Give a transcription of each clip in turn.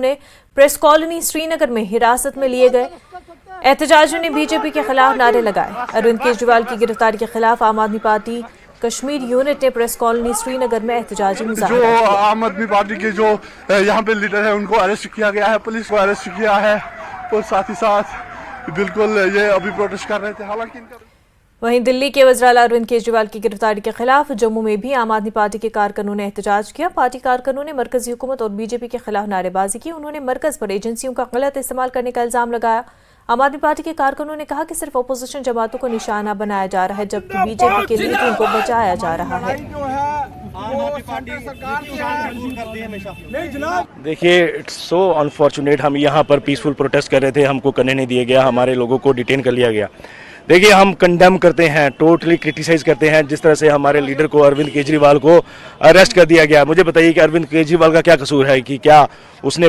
ने press colony Srinagar में हिरासत में लिए गए। एहतजाजियों ने बीजेपी के खिलाफ नारे लगाए। अरविंद केजरीवाल की गिरफ्तारी के खिलाफ आम आदमी पार्टी कश्मीर यूनिट ने प्रेस कॉलोनी श्रीनगर में एहतजाजी मुजाहरा किया। जो आम आदमी पार्टी के जो यहाँ पे लीडर है उनको अरेस्ट किया गया है, पुलिस को अरेस्ट किया है और साथ ही साथ बिल्कुल ये अभी प्रोटेस्ट कर रहे थे। हालांकि वहीं दिल्ली के वज़ीर-ए-आला अरविंद केजरीवाल की गिरफ्तारी के खिलाफ जम्मू में भी आम आदमी पार्टी के कारकुनों ने एहतजाज किया। पार्टी कारकुनों ने मरकजी हुकूमत और बीजेपी के खिलाफ नारेबाजी की। उन्होंने मरकज पर एजेंसियों का गलत इस्तेमाल करने का इल्जाम लगाया। आम आदमी पार्टी के कारकुनों ने कहा कि सिर्फ अपोजिशन जमातों को निशाना बनाया जा रहा है, जबकि बीजेपी के लीडरों को बचाया जा रहा है। देखिए, इट्स सो अनफॉर्चुनेट, हम यहाँ पर पीसफुल प्रोटेस्ट कर रहे थे, हमको करने नहीं दिया गया, हमारे लोगों को डिटेन कर लिया गया। देखिए, हम कंडेम करते हैं, टोटली क्रिटिसाइज करते हैं जिस तरह से हमारे लीडर को अरविंद केजरीवाल को अरेस्ट कर दिया गया। मुझे बताइए कि अरविंद केजरीवाल का क्या कसूर है कि क्या उसने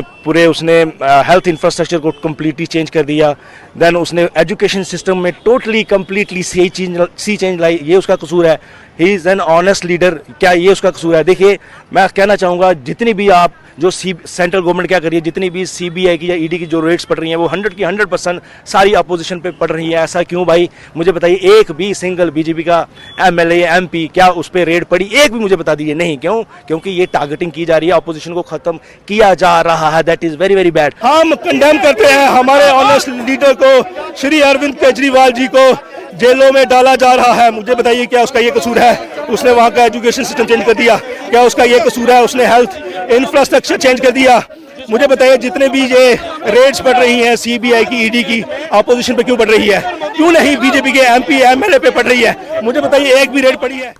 हेल्थ इंफ्रास्ट्रक्चर को कम्प्लीटली चेंज कर दिया, देन उसने एजुकेशन सिस्टम में टोटली कम्प्लीटली सी चेंज लाई, ये उसका कसूर है। He is an honest leader, क्या ये उसका कसूर है? देखिए, मैं कहना चाहूँगा जितनी भी आप जो सेंट्रल गवर्नमेंट क्या करिए, जितनी भी सीबीआई की या ईडी की जो रेट्स पड़ रही हैं वो 100 की 100% सारी अपोजिशन पे पड़ रही है। ऐसा क्यों भाई? मुझे बताइए, एक भी सिंगल बीजेपी का एमएलए एमपी क्या उस पर रेड पड़ी? एक भी मुझे बता दीजिए। नहीं, क्यों? क्योंकि ये टारगेटिंग की जा रही है, अपोजिशन को खत्म किया जा रहा है। That is very very bad. हम कंडेम करते हैं हमारे ऑनेस्ट लीडर को, श्री अरविंद केजरीवाल जी को जेलों में डाला जा रहा है। मुझे बताइए, क्या उसका ये कसूर है? उसने वहाँ का एजुकेशन सिस्टम चेंज कर दिया, क्या उसका ये कसूर है? उसने हेल्थ इंफ्रास्ट्रक्चर चेंज कर दिया। मुझे बताइए, जितने भी ये रेड्स पड़ रही हैं सीबीआई की, ईडी की, अपोजिशन पे क्यों पड़ रही है? क्यों नहीं बीजेपी के एमपी एमएलए पे पड़ रही है? मुझे बताइए, एक भी रेड पड़ी है?